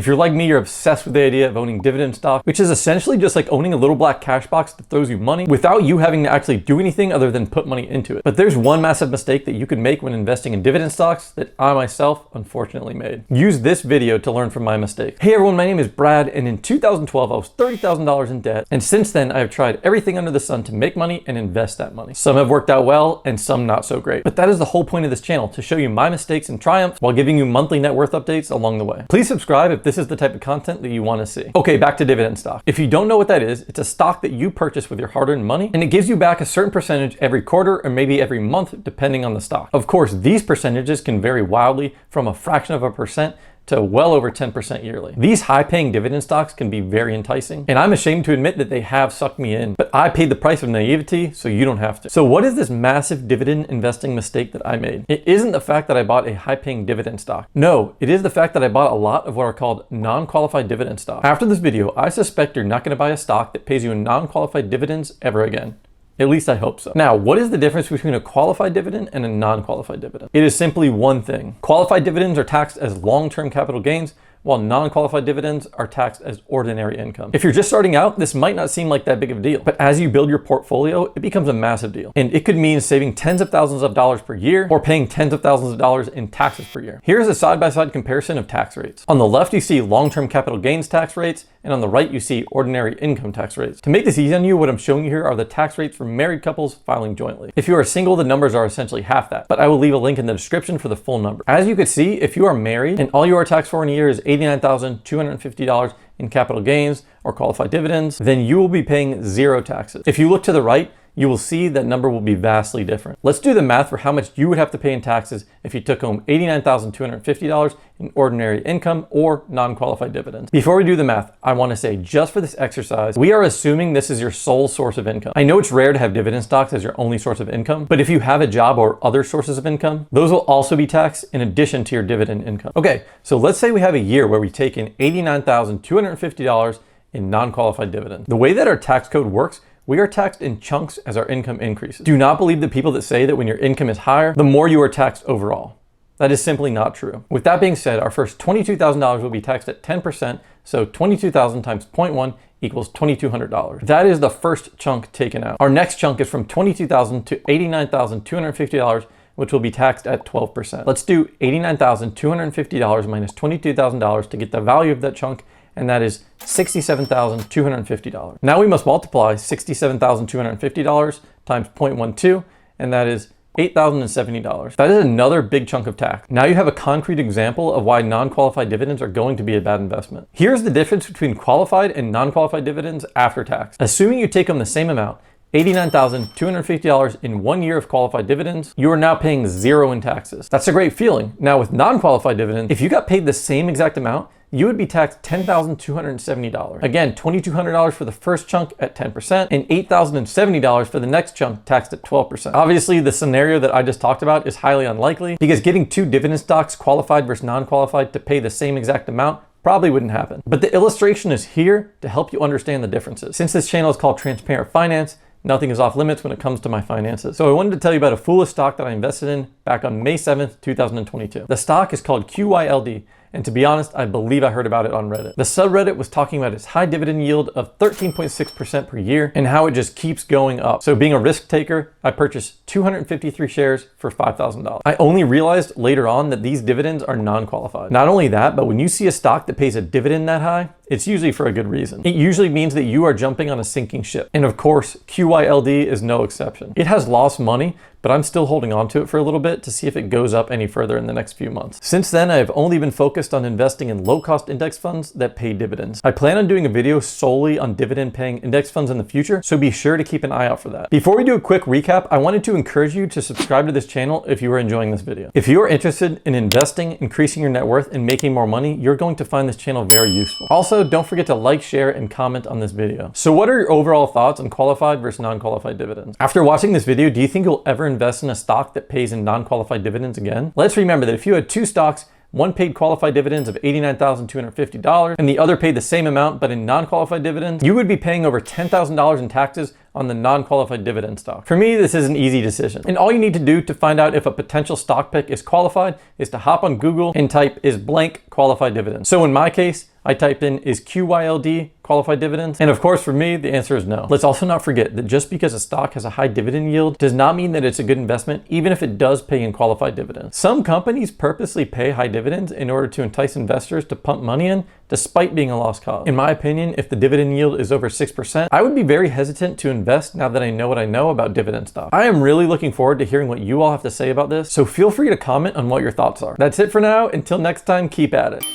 If you're like me, you're obsessed with the idea of owning dividend stock, which is essentially just like owning a little black cash box that throws you money without you having to actually do anything other than put money into it. But there's one massive mistake that you could make when investing in dividend stocks that I myself unfortunately made. Use this video to learn from my mistake. Hey everyone, my name is Brad, and in 2012 I was $30,000 in debt, and since then I have tried everything under the sun to make money and invest that money. Some have worked out well and some not so great. But that is the whole point of this channel, to show you my mistakes and triumphs while giving you monthly net worth updates along the way. Please subscribe if this is the type of content that you want to see. Okay, back to dividend stock. If you don't know what that is, it's a stock that you purchase with your hard-earned money, and it gives you back a certain percentage every quarter or maybe every month depending on the stock. Of course, these percentages can vary wildly from a fraction of a percent to well over 10% yearly. These high-paying dividend stocks can be very enticing, and I'm ashamed to admit that they have sucked me in, but I paid the price of naivety so you don't have to. So what is this massive dividend investing mistake that I made? It isn't the fact that I bought a high-paying dividend stock. No, it is the fact that I bought a lot of what are called non-qualified dividend stocks. After this video, I suspect you're not going to buy a stock that pays you non-qualified dividends ever again. At least I hope so. Now, what is the difference between a qualified dividend and a non-qualified dividend? It is simply one thing. Qualified dividends are taxed as long-term capital gains, while non-qualified dividends are taxed as ordinary income. If you're just starting out, this might not seem like that big of a deal, but as you build your portfolio, it becomes a massive deal. And it could mean saving tens of thousands of dollars per year or paying tens of thousands of dollars in taxes per year. Here's a side-by-side comparison of tax rates. On the left, you see long-term capital gains tax rates, and on the right, you see ordinary income tax rates. To make this easy on you, what I'm showing you here are the tax rates for married couples filing jointly. If you are single, the numbers are essentially half that, but I will leave a link in the description for the full number. As you can see, if you are married and all you are taxed for in a year is $89,250 in capital gains or qualified dividends, then you will be paying zero taxes. If you look to the right, you will see that number will be vastly different. Let's do the math for how much you would have to pay in taxes if you took home $89,250 in ordinary income or non-qualified dividends. Before we do the math, I want to say, just for this exercise, we are assuming this is your sole source of income. I know it's rare to have dividend stocks as your only source of income, but if you have a job or other sources of income, those will also be taxed in addition to your dividend income. Okay, so let's say we have a year where we take in $89,250 in non-qualified dividends. The way that our tax code works, we are taxed in chunks as our income increases. Do not believe the people that say that when your income is higher, the more you are taxed overall. That is simply not true. With that being said, our first $22,000 will be taxed at 10%, so 22,000 times 0.1 equals $2,200. That is the first chunk taken out. Our next chunk is from $22,000 to $89,250, which will be taxed at 12%. Let's do $89,250 minus $22,000 to get the value of that chunk, and that is $67,250. Now we must multiply $67,250 times 0.12, and that is $8,070. That is another big chunk of tax. Now you have a concrete example of why non-qualified dividends are going to be a bad investment. Here's the difference between qualified and non-qualified dividends after tax. Assuming you take home the same amount, $89,250 in 1 year of qualified dividends, you are now paying zero in taxes. That's a great feeling. Now with non-qualified dividends, if you got paid the same exact amount, you would be taxed $10,270. Again, $2,200 for the first chunk at 10% and $8,070 for the next chunk taxed at 12%. Obviously, the scenario that I just talked about is highly unlikely because getting two dividend stocks, qualified versus non-qualified, to pay the same exact amount probably wouldn't happen. But the illustration is here to help you understand the differences. Since this channel is called Transparent Finance, nothing is off limits when it comes to my finances. So I wanted to tell you about a foolish stock that I invested in back on May 7th, 2022. The stock is called QYLD. And to be honest, I believe I heard about it on Reddit. The subreddit was talking about its high dividend yield of 13.6% per year and how it just keeps going up. So being a risk taker, I purchased 253 shares for $5,000. I only realized later on that these dividends are non-qualified. Not only that, but when you see a stock that pays a dividend that high, it's usually for a good reason. It usually means that you are jumping on a sinking ship. And of course, QYLD is no exception. It has lost money, but I'm still holding on to it for a little bit to see if it goes up any further in the next few months. Since then, I have only been focused on investing in low-cost index funds that pay dividends. I plan on doing a video solely on dividend-paying index funds in the future, so be sure to keep an eye out for that. Before we do a quick recap, I wanted to encourage you to subscribe to this channel if you are enjoying this video. If you are interested in investing, increasing your net worth, and making more money, you're going to find this channel very useful. Also, don't forget to like, share, and comment on this video. So what are your overall thoughts on qualified versus non-qualified dividends? After watching this video, do you think you'll ever invest in a stock that pays in non-qualified dividends again? Let's remember that if you had two stocks, one paid qualified dividends of $89,250 and the other paid the same amount but in non-qualified dividends, you would be paying over $10,000 in taxes on the non-qualified dividend stock. For me, this is an easy decision. And all you need to do to find out if a potential stock pick is qualified is to hop on Google and type "is blank qualified dividends." So in my case, I type in, is QYLD qualified dividends? And of course, for me, the answer is no. Let's also not forget that just because a stock has a high dividend yield does not mean that it's a good investment, even if it does pay in qualified dividends. Some companies purposely pay high dividends in order to entice investors to pump money in, despite being a lost cause. In my opinion, if the dividend yield is over 6%, I would be very hesitant to invest now that I know what I know about dividend stock. I am really looking forward to hearing what you all have to say about this, so feel free to comment on what your thoughts are. That's it for now. Until next time, keep at it.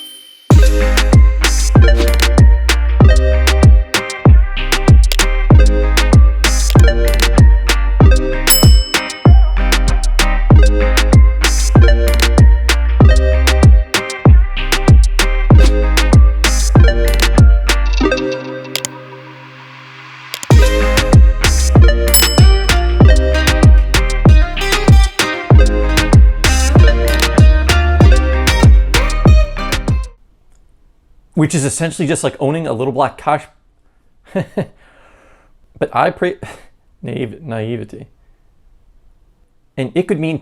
Which is essentially just like owning a little black cash. But I pray naivety. And it could mean